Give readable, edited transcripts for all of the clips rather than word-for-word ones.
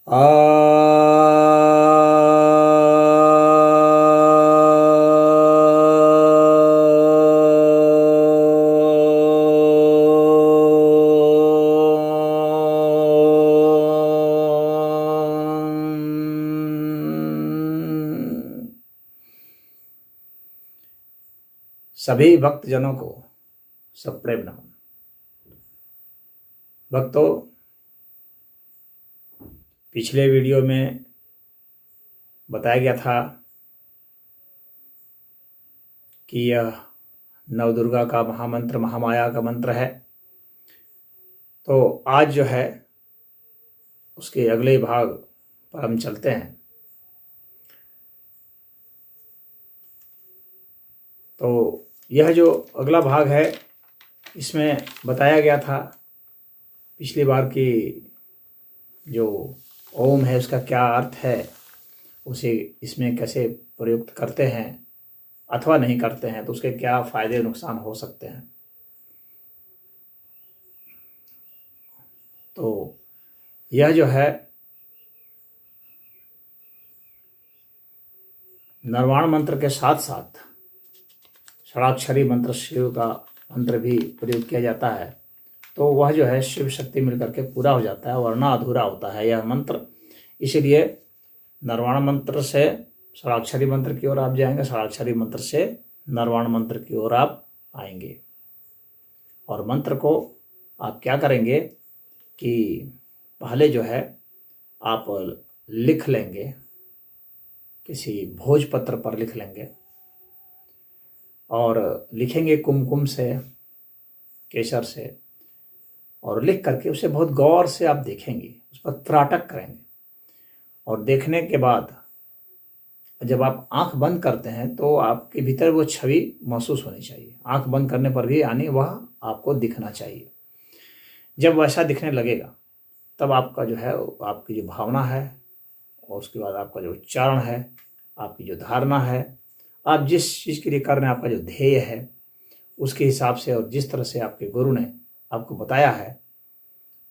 आ सभी भक्तजनों को सप्रेम नमन। भक्तों, पिछले वीडियो में बताया गया था कि यह नवदुर्गा का महामंत्र महामाया का मंत्र है। तो आज जो है उसके अगले भाग पर हम चलते हैं। तो यह जो अगला भाग है इसमें बताया गया था पिछली बार की जो ओम है उसका क्या अर्थ है, उसे इसमें कैसे प्रयुक्त करते हैं अथवा नहीं करते हैं तो उसके क्या फायदे नुकसान हो सकते हैं। तो यह जो है निर्वाण मंत्र के साथ साथ षडाक्षरी मंत्र शिव का मंत्र भी प्रयोग किया जाता है, तो वह जो है शिव शक्ति मिलकर के पूरा हो जाता है, वरना अधूरा होता है यह मंत्र। इसलिए निर्वाण मंत्र से षडाक्षरी मंत्र की ओर आप जाएंगे, षडाक्षरी मंत्र से निर्वाण मंत्र की ओर आप आएंगे। और मंत्र को आप क्या करेंगे कि पहले जो है आप लिख लेंगे, किसी भोजपत्र पर लिख लेंगे और लिखेंगे कुमकुम से, केसर से, और लिख करके उसे बहुत गौर से आप देखेंगे, उस पर त्राटक करेंगे। और देखने के बाद जब आप आंख बंद करते हैं तो आपके भीतर वो छवि महसूस होनी चाहिए। आंख बंद करने पर भी यानी वह आपको दिखना चाहिए। जब वैसा दिखने लगेगा तब आपका जो है आपकी जो भावना है और उसके बाद आपका जो उच्चारण है, आपकी जो धारणा है, आप जिस चीज़ के लिए कर रहे हैं, आपका जो ध्येय है, उसके हिसाब से और जिस तरह से आपके गुरु ने आपको बताया है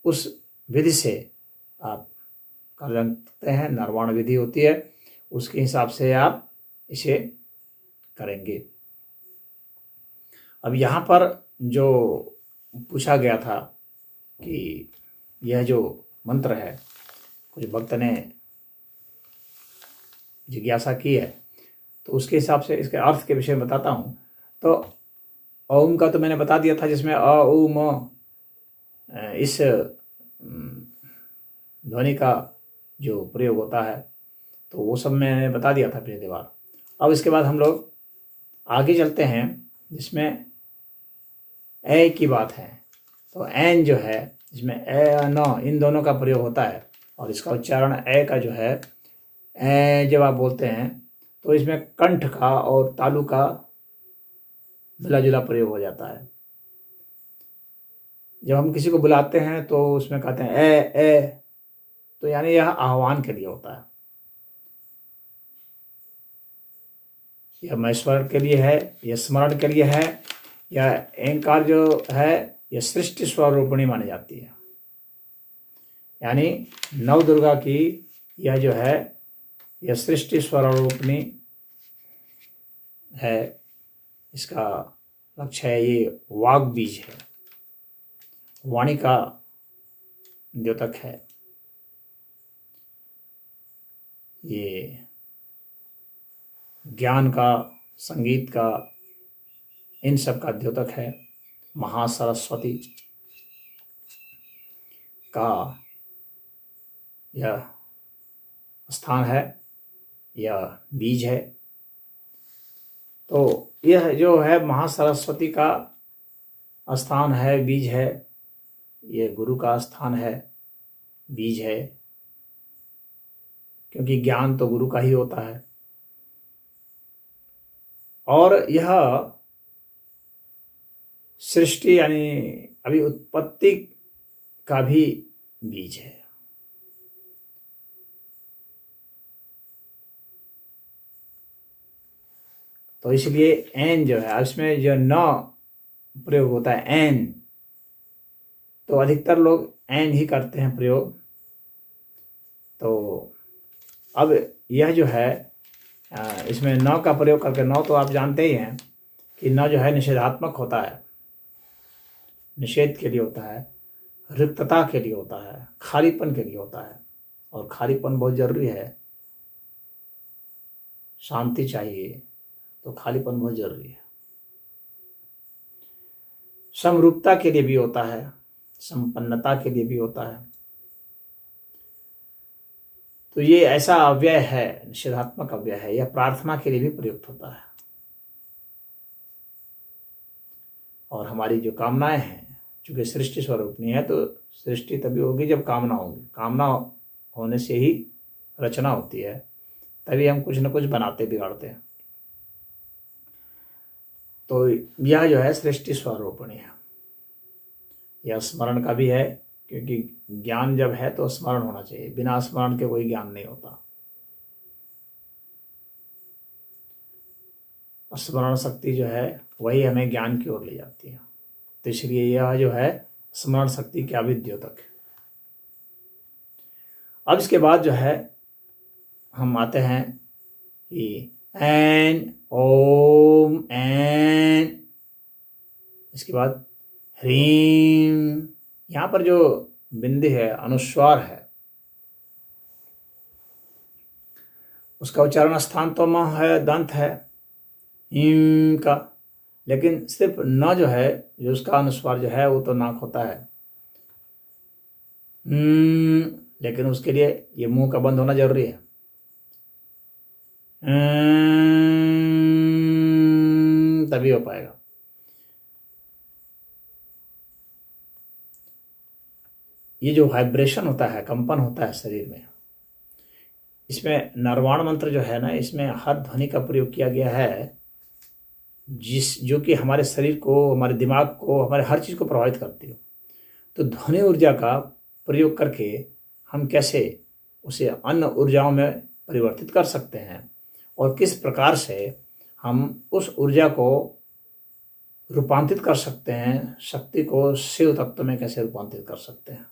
उस विधि से आप कर सकते हैं। निर्वाण विधि होती है, उसके हिसाब से आप इसे करेंगे। अब यहाँ पर जो पूछा गया था कि यह जो मंत्र है, कुछ भक्त ने जिज्ञासा की है, तो उसके हिसाब से इसके अर्थ के विषय में बताता हूँ। तो ओम का तो मैंने बता दिया था, जिसमें अ उ म इस ध्वनि का जो प्रयोग होता है, तो वो सब मैंने बता दिया था पिछली बार। अब इसके बाद हम लोग आगे चलते हैं, जिसमें ए की बात है। तो एन जो है, जिसमें ए न इन दोनों का प्रयोग होता है, और इसका उच्चारण ए का जो है ए जब आप बोलते हैं तो इसमें कंठ का और तालु का मिला जुला प्रयोग हो जाता है। जब हम किसी को बुलाते हैं तो उसमें कहते हैं ए, तो यानी यह आह्वान के लिए होता है। यह महेश्वर के लिए है, यह स्मरण के लिए है। यह एंकार जो है यह सृष्टि स्वरूपिणी मानी जाती है, यानी नवदुर्गा की यह जो है यह सृष्टि स्वरूपिणी है। इसका लक्ष्य है, ये वाग बीज है, वाणी का द्योतक है, ये ज्ञान का, संगीत का, इन सब का द्योतक है। महासरस्वती का यह स्थान है, यह बीज है। तो यह जो है महासरस्वती का स्थान है, बीज है, यह गुरु का स्थान है, बीज है, क्योंकि ज्ञान तो गुरु का ही होता है। और यह सृष्टि यानी अभी उत्पत्ति का भी बीज है। तो इसलिए एन जो है, इसमें जो न प्रयोग होता है एन, तो अधिकतर लोग एन ही करते हैं प्रयोग। तो अब यह जो है इसमें न का प्रयोग करके, न तो आप जानते ही हैं कि न जो है निषेधात्मक होता है, निषेध के लिए होता है, रिक्तता के लिए होता है, खालीपन के लिए होता है। और खालीपन बहुत जरूरी है, शांति चाहिए तो खालीपन बहुत जरूरी है। समरूपता के लिए भी होता है, संपन्नता के लिए भी होता है। तो ये ऐसा अव्यय है, निषेधात्मक अव्यय है। यह प्रार्थना के लिए भी प्रयुक्त होता है। और हमारी जो कामनाएं हैं, चूंकि सृष्टि स्वरूपनी है, तो सृष्टि तभी होगी जब कामना होगी। कामना होने से ही रचना होती है, तभी हम कुछ न कुछ बनाते बिगाड़ते हैं। तो यह जो है सृष्टि स्वरूपणी है। यह स्मरण का भी है, क्योंकि ज्ञान जब है तो स्मरण होना चाहिए, बिना स्मरण के कोई ज्ञान नहीं होता। स्मरण शक्ति जो है वही हमें ज्ञान की ओर ले जाती है। तो इसलिए यह जो है स्मरण शक्ति क्या भी द्योतक है। अब इसके बाद जो है हम आते हैं कि एन, ओम, एन, इसके बाद ह्रीम। यहां पर जो बिंदी है, अनुस्वार है, उसका उच्चारण स्थान तो म है, दंत है इम का, लेकिन सिर्फ न जो है, जो उसका अनुस्वार जो है वो तो नाक होता है। लेकिन उसके लिए ये मुंह का बंद होना जरूरी है। तभी हो पाएगा। ये जो वाइब्रेशन होता है, कंपन होता है शरीर में, इसमें नरवाण मंत्र जो है ना, इसमें हर ध्वनि का प्रयोग किया गया है, जो कि हमारे शरीर को, हमारे दिमाग को, हमारे हर चीज को प्रभावित करती हो। तो ध्वनि ऊर्जा का प्रयोग करके हम कैसे उसे अन्य ऊर्जाओं में परिवर्तित कर सकते हैं, और किस प्रकार से हम उस ऊर्जा को रूपांतरित कर सकते हैं, शक्ति को शिव तत्व में कैसे रूपांतरित कर सकते हैं,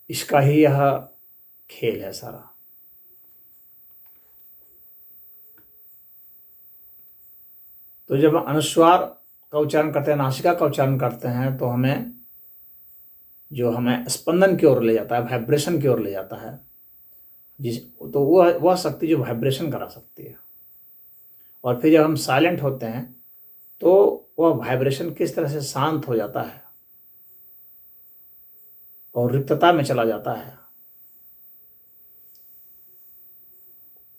इसका ही यह खेल है सारा। तो जब अनुस्वार का उच्चारण करते हैं, नासिका का उच्चारण करते हैं, तो हमें स्पंदन की ओर ले जाता है, वाइब्रेशन की ओर ले जाता है, तो वह शक्ति जो वाइब्रेशन करा सकती है। और फिर जब हम साइलेंट होते हैं तो वह वाइब्रेशन किस तरह से शांत हो जाता है और रिक्तता में चला जाता है,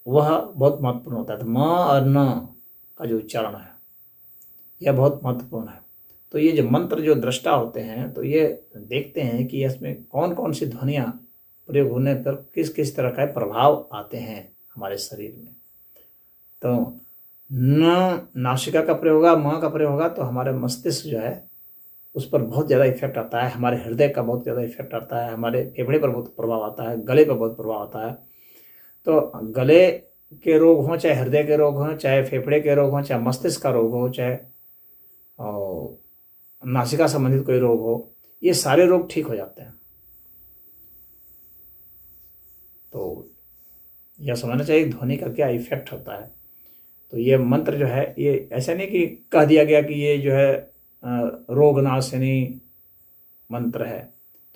वह बहुत महत्वपूर्ण होता है। तो म और न का जो उच्चारण है यह बहुत महत्वपूर्ण है। तो ये जो मंत्र जो दृष्टा होते हैं, तो ये देखते हैं कि इसमें कौन कौन सी ध्वनियाँ प्रयोग होने पर किस किस तरह का प्रभाव आते हैं हमारे शरीर में। तो न नासिका का प्रयोग होगा, म का प्रयोग होगा, तो हमारे मस्तिष्क जो है उस पर बहुत ज़्यादा इफेक्ट आता है, हमारे हृदय का बहुत ज़्यादा इफेक्ट आता है, हमारे फेफड़े पर बहुत प्रभाव आता है, गले पर बहुत प्रभाव आता है। तो गले के रोग हों, चाहे हृदय के रोग हों, चाहे फेफड़े के रोग हों, चाहे मस्तिष्क का रोग हो, चाहे नासिका संबंधित कोई रोग हो, ये सारे रोग ठीक हो जाते हैं। तो यह समझना चाहिए ध्वनि का क्या इफेक्ट होता है। तो ये मंत्र जो है, ये ऐसा नहीं कि कह दिया गया कि ये जो है रोगनाशिनी मंत्र है,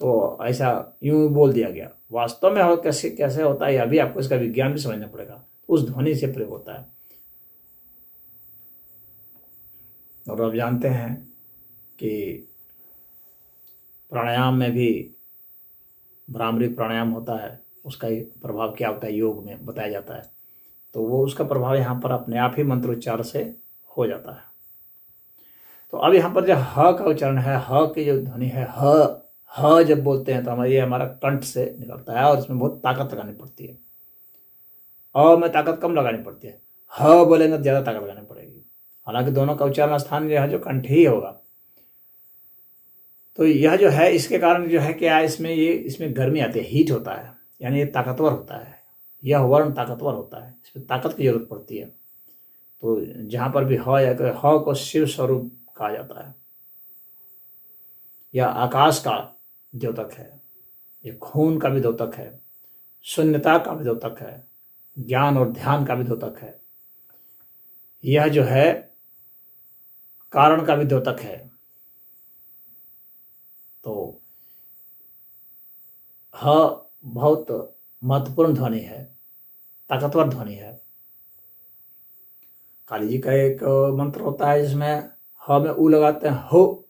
तो ऐसा यूं बोल दिया गया। वास्तव में कैसे कैसे होता है, अभी आपको इसका विज्ञान भी समझना पड़ेगा। उस ध्वनि से प्रयोग होता है। और आप जानते हैं कि प्राणायाम में भी भ्रामरी प्राणायाम होता है, उसका प्रभाव क्या होता है योग में बताया जाता है। तो वो उसका प्रभाव यहाँ पर अपने आप ही मंत्रोच्चार से हो जाता है। तो अब यहाँ पर जो ह का उच्चारण है, ह की जो ध्वनि है, ह जब बोलते हैं तो हमारा कंठ से निकलता है, और इसमें बहुत ताकत लगानी पड़ती है। अ में ताकत कम लगानी पड़ती है, ह बोलेंगे तो ज़्यादा ताकत लगानी पड़ेगी। हालांकि दोनों का उच्चारण स्थान जो है जो कंठ ही होगा। तो यह जो है, इसके कारण जो है क्या, इसमें गर्मी आती है, हीट होता है, यानी ये ताकतवर होता है। यह वर्ण ताकतवर होता है, इसमें ताकत की जरूरत पड़ती है। तो जहाँ पर भी ह को शिव स्वरूप कहा जाता है, यह आकाश का द्योतक है। ये खून का भी द्योतक है, शून्यता का भी द्योतक है, ज्ञान और ध्यान का भी द्योतक है। यह जो है कारण का भी द्योतक है। तो ह बहुत महत्वपूर्ण ध्वनि है, ताकतवर ध्वनि है। काली जी का एक मंत्र होता है जिसमें ह में ऊ लगाते हैं हो,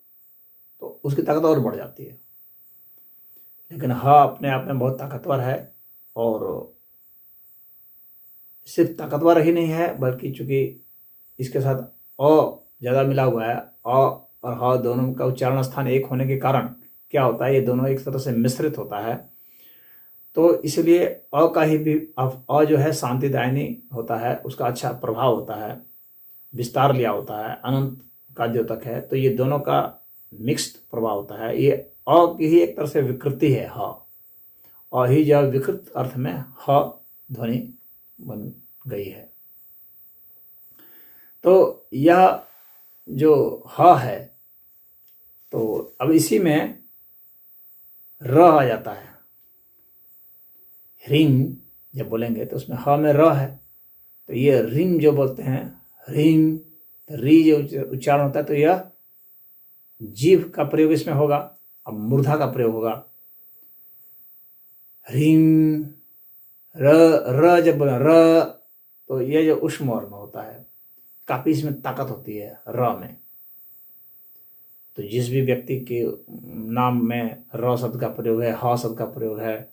तो उसकी ताकत और बढ़ जाती है। लेकिन ह अपने आप में बहुत ताकतवर है, और सिर्फ ताकतवर ही नहीं है बल्कि चूंकि इसके साथ अ ज़्यादा मिला हुआ है, अ और ह दोनों का उच्चारण स्थान एक होने के कारण क्या होता है, ये दोनों एक तरह से मिश्रित होता है। तो इसलिए अ का ही भी अ जो है शांतिदायिनी होता है, उसका अच्छा प्रभाव होता है, विस्तार लिया होता है, अनंत का द्योतक है। तो ये दोनों का मिक्स्ड प्रभाव होता है। ये अ की ही एक तरह से विकृति है ह, और ही जब विकृत अर्थ में ह ध्वनि बन गई है। तो यह जो ह है, तो अब इसी में र आ जाता है। ह्रीम जब बोलेंगे तो उसमें ह में र है, तो ये रिम जो बोलते हैं, ह्रीम, री जो उच्चारण होता है, तो यह जीभ का प्रयोग इसमें होगा। अब मूर्धा का प्रयोग होगा। ह्रीम, र जब बोले र, तो ये जो उष्म वर्ण होता है, काफी इसमें ताकत होती है र में। तो जिस भी व्यक्ति के नाम में र शब्द का प्रयोग है, ह शब्द का प्रयोग है,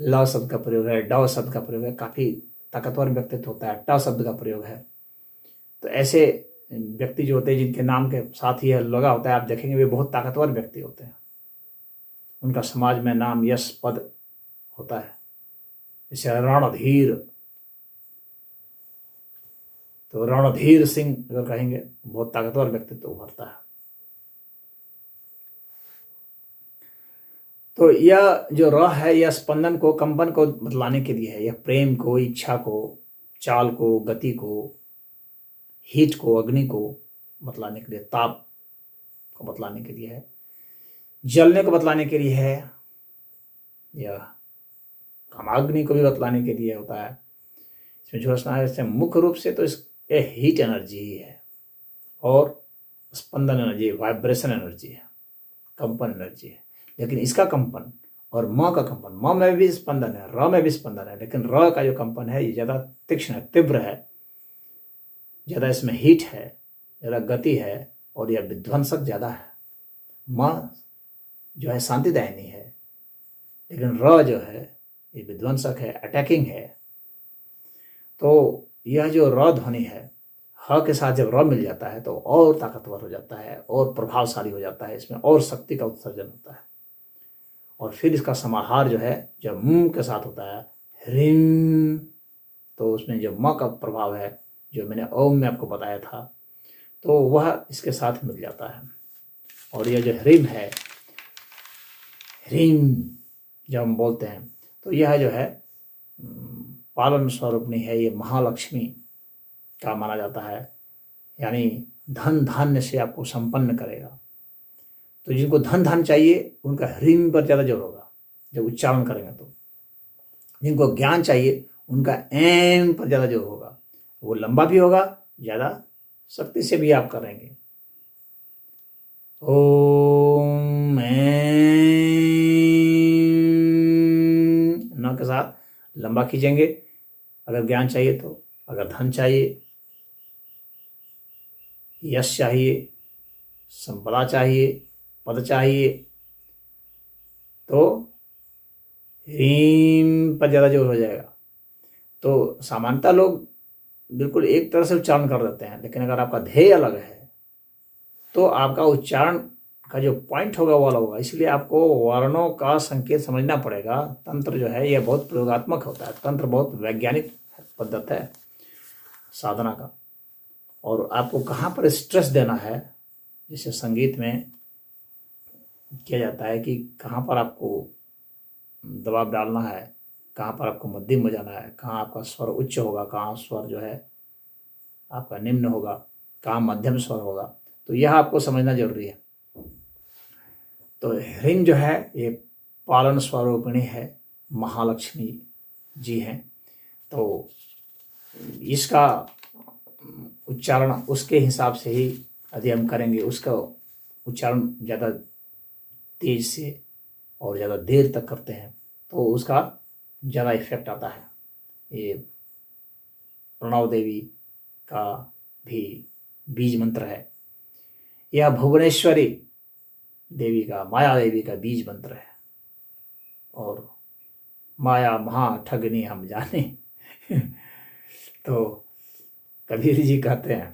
ल शब्द का प्रयोग है, ड शब्द का प्रयोग है, काफी ताकतवर व्यक्तित्व होता है। ट शब्द का प्रयोग है, तो ऐसे व्यक्ति जो होते हैं जिनके नाम के साथ ही लगा होता है, आप देखेंगे वे बहुत ताकतवर व्यक्ति होते हैं। उनका समाज में नाम यश पद होता है। जैसे रणधीर, तो रणधीर सिंह अगर कहेंगे, बहुत ताकतवर व्यक्तित्व उभरता है। तो यह जो र है, यह स्पंदन को, कंपन को बतलाने के लिए है। यह प्रेम को, इच्छा को, चाल को, गति को, हीट को, अग्नि को बतलाने के लिए, ताप को बतलाने के लिए है, जलने को बतलाने के लिए है, यह कामाग्नि को भी बतलाने के लिए होता है। इसमें झुलसना है, इससे मुख्य रूप से तो ये हीट एनर्जी ही है, और स्पंदन एनर्जी, वाइब्रेशन एनर्जी है, कंपन एनर्जी है। लेकिन इसका कंपन और म का कंपन, म में भी स्पंदन है, र में भी स्पंदन है, लेकिन र का जो कंपन है ये ज़्यादा तीक्ष्ण है, तीव्र है, ज़्यादा इसमें हीट है, ज़्यादा गति है, और यह विध्वंसक ज़्यादा है। म जो है शांतिदायिनी है, लेकिन र जो है ये विध्वंसक है, अटैकिंग है। तो यह जो र ध्वनि है, ह के साथ जब र मिल जाता है तो और ताकतवर हो जाता है, और प्रभावशाली हो जाता है, इसमें और शक्ति का उत्सर्जन होता है। और फिर इसका समाहार जो है, जब म के साथ होता है, ह्रीम, तो उसमें जो म का प्रभाव है, जो मैंने ओम में आपको बताया था, तो वह इसके साथ मिल जाता है। और यह जो ह्रीम है, ह्रीम जब हम बोलते हैं, तो यह जो है पालन स्वरूपणी है, ये महालक्ष्मी का माना जाता है, यानी धन धान्य से आपको संपन्न करेगा। तो जिनको धन धान चाहिए उनका ह्रीम पर ज़्यादा जोर होगा जब उच्चारण करेंगे। तो जिनको ज्ञान चाहिए उनका एम पर ज़्यादा जोर होगा, वो लंबा भी होगा, ज़्यादा शक्ति से भी आप करेंगे। ओम न के साथ लंबा खींचेंगे अगर ज्ञान चाहिए तो, अगर धन चाहिए, यश चाहिए, संपदा चाहिए, पद चाहिए, तो हीम पर ज़्यादा जोर हो जाएगा। तो सामान्यतः लोग बिल्कुल एक तरह से उच्चारण कर देते हैं, लेकिन अगर आपका ध्येय अलग है तो आपका उच्चारण का जो पॉइंट होगा वो अलग होगा। इसलिए आपको वर्णों का संकेत समझना पड़ेगा। तंत्र जो है यह बहुत प्रयोगात्मक होता है, तंत्र बहुत वैज्ञानिक पद्धति है साधना का। और आपको कहाँ पर स्ट्रेस देना है, जैसे संगीत में किया जाता है कि कहाँ पर आपको दबाव डालना है, कहाँ पर आपको मध्यम बजाना है, कहाँ आपका स्वर उच्च होगा, कहाँ स्वर जो है आपका निम्न होगा, कहाँ मध्यम स्वर होगा, तो यह आपको समझना जरूरी है। तो ह्रीम जो है ये पालन स्वरूपिणी है, महालक्ष्मी जी हैं। तो इसका उच्चारण उसके हिसाब से ही यदि हम करेंगे, उसका उच्चारण ज़्यादा तेज से और ज़्यादा देर तक करते हैं तो उसका ज़्यादा इफेक्ट आता है। ये प्रणव देवी का भी बीज मंत्र है, यह भुवनेश्वरी देवी का, माया देवी का बीज मंत्र है। और माया महा ठगनी हम जाने तो कबीर जी कहते हैं,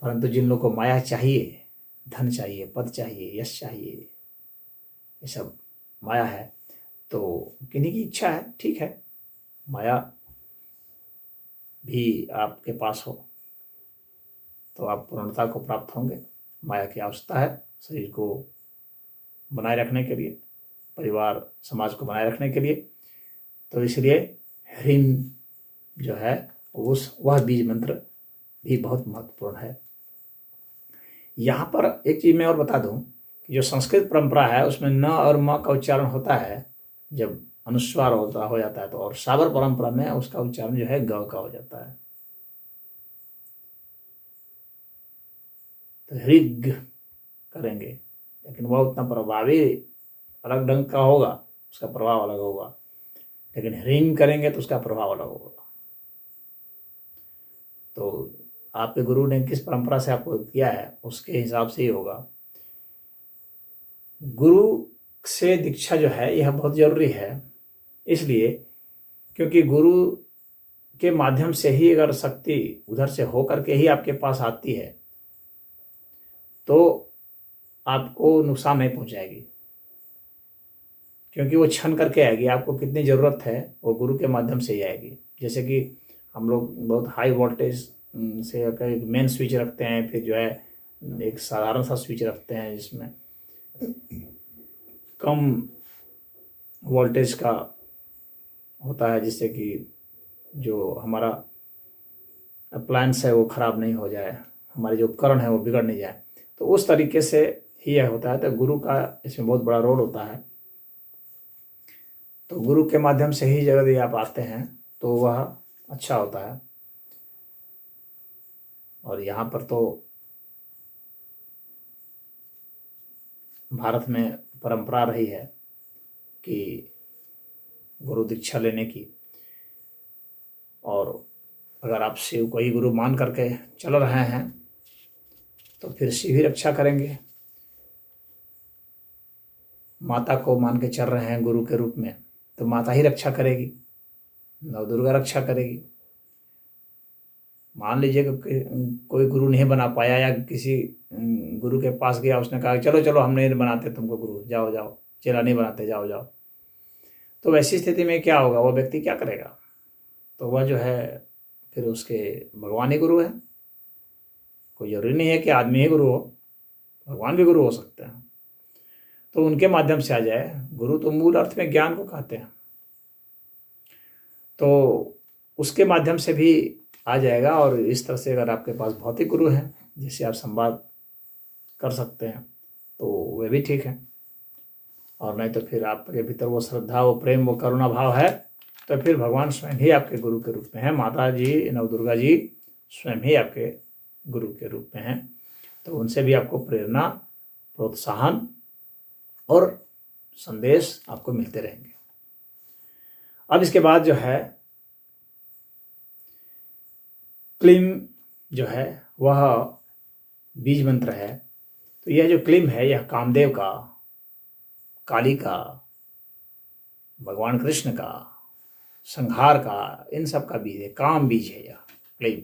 परंतु जिन लोगों को माया चाहिए, धन चाहिए, पद चाहिए, यश चाहिए, ये सब माया है, तो किन्हीं की इच्छा है, ठीक है, माया भी आपके पास हो तो आप पूर्णता को प्राप्त होंगे। माया की आवश्यकता है शरीर को बनाए रखने के लिए, परिवार समाज को बनाए रखने के लिए। तो इसलिए ह्रीम जो है वह बीज मंत्र भी बहुत महत्वपूर्ण है। यहाँ पर एक चीज़ मैं और बता दूं कि जो संस्कृत परंपरा है उसमें न और म का उच्चारण होता है जब अनुस्वार हो जाता है, तो और साबर परंपरा में उसका उच्चारण जो है ग का हो जाता है। तो ऋग करेंगे, लेकिन वह उतना प्रभावी अलग ढंग का होगा, उसका प्रभाव अलग होगा, लेकिन ह्रीम करेंगे तो उसका प्रभाव अलग होगा। तो आपके गुरु ने किस परंपरा से आपको किया है उसके हिसाब से ही होगा। गुरु से दीक्षा जो है यह बहुत जरूरी है, इसलिए क्योंकि गुरु के माध्यम से ही अगर शक्ति उधर से हो करके ही आपके पास आती है तो आपको नुकसान नहीं पहुंचाएगी, क्योंकि वो छन करके आएगी। आपको कितनी ज़रूरत है वो गुरु के माध्यम से ही आएगी। जैसे कि हम लोग बहुत हाई वोल्टेज से एक मेन स्विच रखते हैं, फिर जो है एक साधारण सा स्विच रखते हैं जिसमें कम वोल्टेज का होता है, जिससे कि जो हमारा अप्लायंस है वो ख़राब नहीं हो जाए, हमारे जो उपकरण है वो बिगड़ नहीं जाए। तो उस तरीके से ही यह होता है। तो गुरु का इसमें बहुत बड़ा रोल होता है। तो गुरु के माध्यम से ही यदि आप आते हैं तो वह अच्छा होता है। और यहाँ पर तो भारत में परंपरा रही है कि गुरु दीक्षा लेने की, और अगर आप शिव को ही गुरु मान करके चल रहे हैं तो फिर शिव ही रक्षा करेंगे। माता को मान के चल रहे हैं गुरु के रूप में तो माता ही रक्षा करेगी, नव दुर्गा रक्षा करेगी। मान लीजिए कि कोई गुरु नहीं बना पाया या किसी गुरु के पास गया, उसने कहा चलो चलो हम नहीं बनाते तुमको गुरु, जाओ जाओ, चेला नहीं बनाते, जाओ जाओ, तो वैसी स्थिति में क्या होगा, वो व्यक्ति क्या करेगा? तो वह जो है फिर उसके भगवान ही गुरु है। कोई जरूरी नहीं है कि आदमी ही गुरु हो, भगवान भी गुरु हो सकते हैं। तो उनके माध्यम से आ जाए। गुरु तो मूल अर्थ में ज्ञान को कहते हैं, तो उसके माध्यम से भी आ जाएगा। और इस तरह से अगर आपके पास भौतिक गुरु हैं जिससे आप संवाद कर सकते हैं तो वह भी ठीक है। और नहीं तो फिर आपके भीतर वो श्रद्धा, वो प्रेम, वो करुणा भाव है तो फिर भगवान स्वयं ही आपके गुरु के रूप में है। माता जी, नव दुर्गा जी स्वयं ही आपके गुरु के रूप में हैं। तो उनसे भी आपको प्रेरणा, प्रोत्साहन और संदेश आपको मिलते रहेंगे। अब इसके बाद जो है क्लीम जो है वह बीज मंत्र है। तो यह जो क्लीम है यह कामदेव का, काली का, भगवान कृष्ण का, संहार का, इन सब का बीज है, काम बीज है यह क्लीम।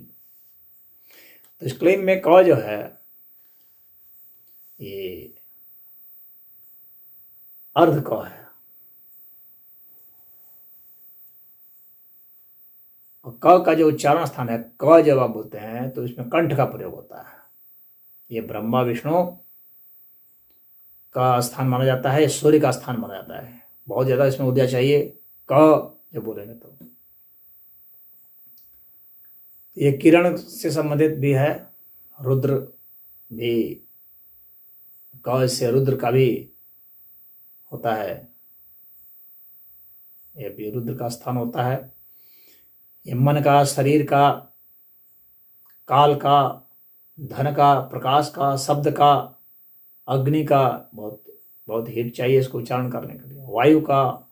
तो इस क्लीम में क जो है ये अर्ध क है, और क का जो उच्चारण स्थान है, क जब आप बोलते हैं तो इसमें कंठ का प्रयोग होता है। ये ब्रह्मा विष्णु का स्थान माना जाता है, सूर्य का स्थान माना जाता है। बहुत ज्यादा इसमें ऊर्जा चाहिए क जब बोलेंगे तो। ये किरण से संबंधित भी है, रुद्र भी, क से रुद्र का भी होता है ये भी रुद्र का स्थान होता है। ये मन का, शरीर का, काल का, धन का, प्रकाश का, शब्द का, अग्नि का, बहुत बहुत हीट चाहिए इसको उच्चारण करने के लिए, वायु का,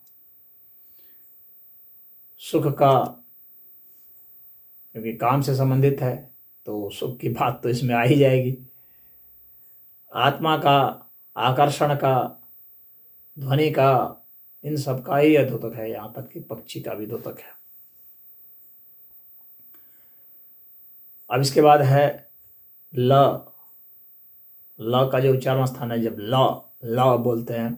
सुख का, क्योंकि काम से संबंधित है तो सुख की बात तो इसमें आ ही जाएगी, आत्मा का, आकर्षण का, ध्वनि का, इन सब का ही द्योतक है। यहाँ तक कि पक्षी का भी द्योतक है। अब इसके बाद है ल। ल का जो उच्चारण स्थान है, जब ल ल बोलते हैं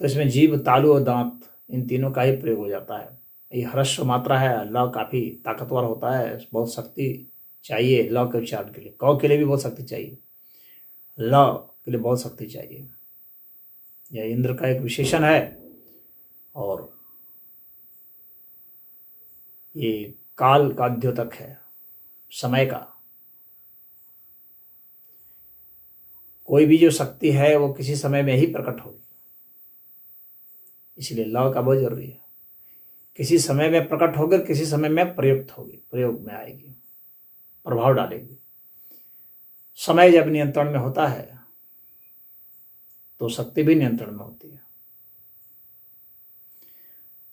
तो इसमें जीभ, तालु और दांत, इन तीनों का ही प्रयोग हो जाता है। ये ह्रस्व मात्रा है। ल काफ़ी ताकतवर होता है, बहुत शक्ति चाहिए ल के उच्चारण के लिए। क के लिए भी बहुत शक्ति चाहिए, ल के लिए बहुत शक्ति चाहिए। यह इंद्र का एक विशेषण है। और ये काल का द्योतक है, समय का। कोई भी जो शक्ति है वो किसी समय में ही प्रकट होगी, इसलिए ल का बहुत जरूरी है। किसी समय में प्रकट होकर किसी समय में प्रयुक्त होगी, प्रयोग में आएगी, प्रभाव डालेगी। समय जब नियंत्रण में होता है तो शक्ति भी नियंत्रण में होती है।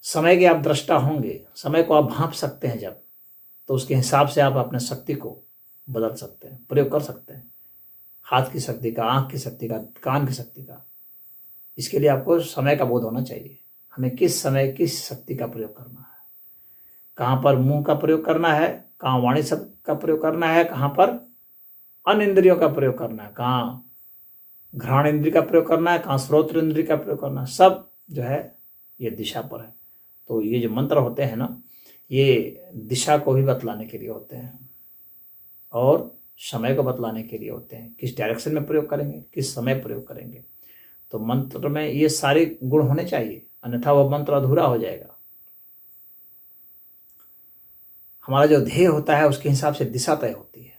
समय के आप दृष्टा होंगे, समय को आप भांप सकते हैं जब, तो उसके हिसाब से आप अपने शक्ति को बदल सकते हैं, प्रयोग कर सकते हैं। हाथ की शक्ति का, आंख की शक्ति का, कान की शक्ति का। इसके लिए आपको समय का बोध होना चाहिए, हमें किस समय किस शक्ति का प्रयोग करना है, कहाँ पर मुंह का प्रयोग करना है, कहाँ वाणी शब्द का प्रयोग करना है, कहाँ पर अन्य इंद्रियों का प्रयोग करना है, कहाँ घ्राण इंद्रिय का प्रयोग करना है, कहाँ श्रोत्र इंद्रिय का प्रयोग करना है। सब जो है ये दिशा पर है। तो ये जो मंत्र होते हैं ना, ये दिशा को भी बतलाने के लिए होते हैं और समय को बतलाने के लिए होते हैं। किस डायरेक्शन में प्रयोग करेंगे, किस समय प्रयोग करेंगे। तो मंत्र में ये सारे गुण होने चाहिए, अन्यथा वह मंत्र अधूरा हो जाएगा। हमारा जो ध्येय होता है उसके हिसाब से दिशा तय होती है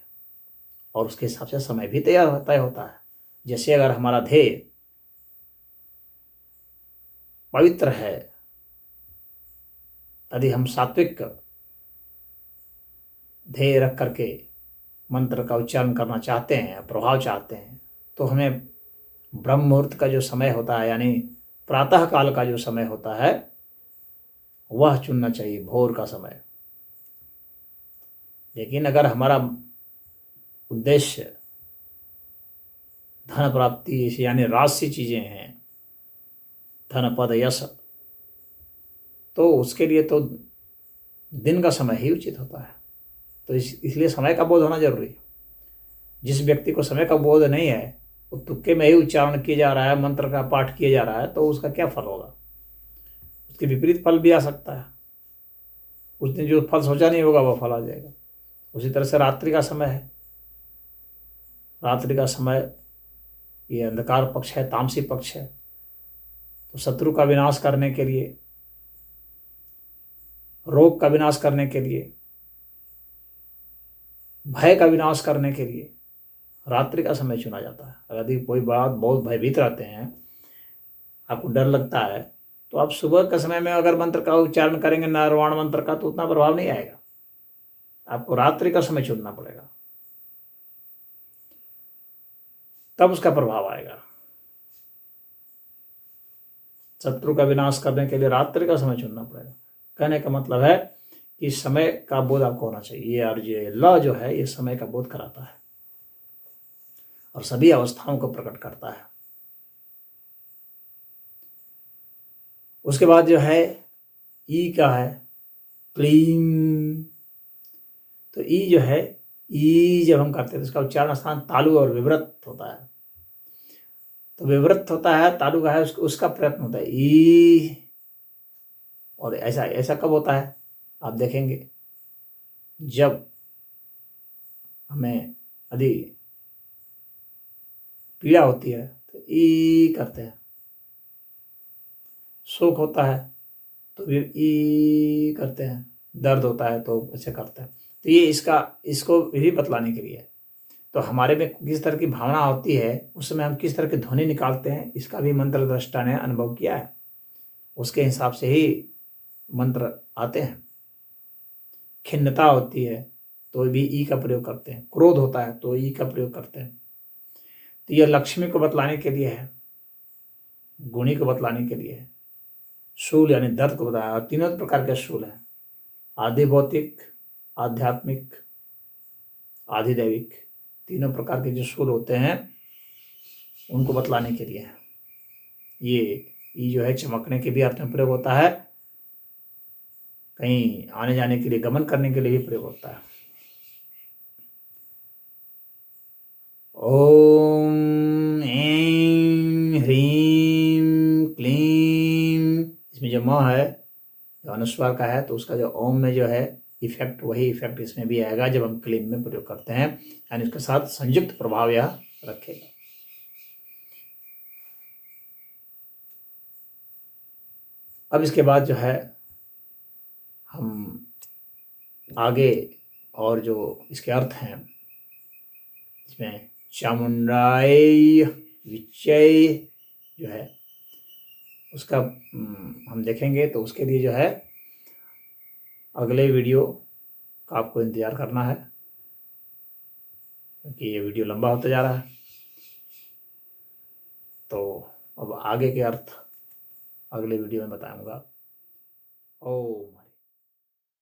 और उसके हिसाब से समय भी तय होता है। जैसे अगर हमारा ध्येय पवित्र है, यदि हम सात्विक ध्येय रख करके मंत्र का उच्चारण करना चाहते हैं, प्रभाव चाहते हैं, तो हमें ब्रह्म मुहूर्त का जो समय होता है, यानी प्रातः काल का जो समय होता है, वह चुनना चाहिए, भोर का समय। लेकिन अगर हमारा उद्देश्य धन प्राप्ति यानी राजसी चीजें हैं, धन पद यश, तो उसके लिए तो दिन का समय ही उचित होता है। तो इसलिए समय का बोध होना जरूरी है। जिस व्यक्ति को समय का बोध नहीं है, वो तुक्के में ही उच्चारण किया जा रहा है, मंत्र का पाठ किया जा रहा है, तो उसका क्या फल होगा? उसके विपरीत फल भी आ सकता है। उस दिन जो फल सोचा नहीं होगा वो फल आ जाएगा। उसी तरह से रात्रि का समय है। रात्रि का समय ये अंधकार पक्ष है, तामसी पक्ष है। तो शत्रु का विनाश करने के लिए, रोग का विनाश करने के लिए, भय का विनाश करने के लिए रात्रि का समय चुना जाता है। अगर कोई बात बहुत भयभीत रहते हैं, आपको डर लगता है, तो आप सुबह के समय में अगर मंत्र का उच्चारण करेंगे, नारायण मंत्र का, तो उतना प्रभाव नहीं आएगा। आपको रात्रि का समय चुनना पड़ेगा, तब उसका प्रभाव आएगा। शत्रु का विनाश करने के लिए रात्रि का समय चुनना पड़ेगा। कहने का मतलब है कि समय का बोध आपको होना चाहिए। ये और ये ल जो है, ये समय का बोध कराता है और सभी अवस्थाओं को प्रकट करता है। उसके बाद जो है ई का है, क्लीम। तो ई जो है, ई जब हम करते हैं तो इसका उच्चारण स्थान तालु और विवृत होता है। तो विवृत होता है, तालु का है, उसका प्रयत्न होता है ई। और ऐसा ऐसा कब होता है आप देखेंगे, जब हमें यदि पीड़ा होती है तो ई करते हैं, शोक होता है तो फिर ई करते हैं, दर्द होता है तो ऐसे करते हैं। तो ये इसको भी बतलाने के लिए। तो हमारे में किस तरह की भावना होती है, उस समय हम किस तरह की ध्वनि निकालते हैं, इसका भी मंत्र दृष्टा ने अनुभव किया है। उसके हिसाब से ही मंत्र आते हैं। खिन्नता होती है तो भी ई का प्रयोग करते हैं, क्रोध होता है तो ई का प्रयोग करते हैं। तो यह लक्ष्मी को बतलाने के लिए है, गुणी को बतलाने के लिए है, शूल यानी दर्द को बताया। और तीनों प्रकार के शूल हैं, आधि भौतिक, आध्यात्मिक, आधिदैविक, तीनों प्रकार के जो शूल होते हैं उनको बतलाने के लिए है। ये जो है चमकने के भी अर्थ में प्रयोग होता है, कहीं आने जाने के लिए, गमन करने के लिए भी प्रयोग होता है। ओम ऐं ह्रीं क्लीं, इसमें जो म है जो अनुस्वार का है तो उसका जो ओम में जो है इफेक्ट, वही इफेक्ट इसमें भी आएगा जब हम क्लीं में प्रयोग करते हैं, यानी उसके साथ संयुक्त प्रभाव यह रखेगा। अब इसके बाद जो है हम आगे और जो इसके अर्थ हैं, इसमें चामुंडाय विचय जो है उसका हम देखेंगे। तो उसके लिए जो है अगले वीडियो का आपको इंतज़ार करना है, क्योंकि ये वीडियो लंबा होता जा रहा है। तो अब आगे के अर्थ अगले वीडियो में बताऊंगा। ओम।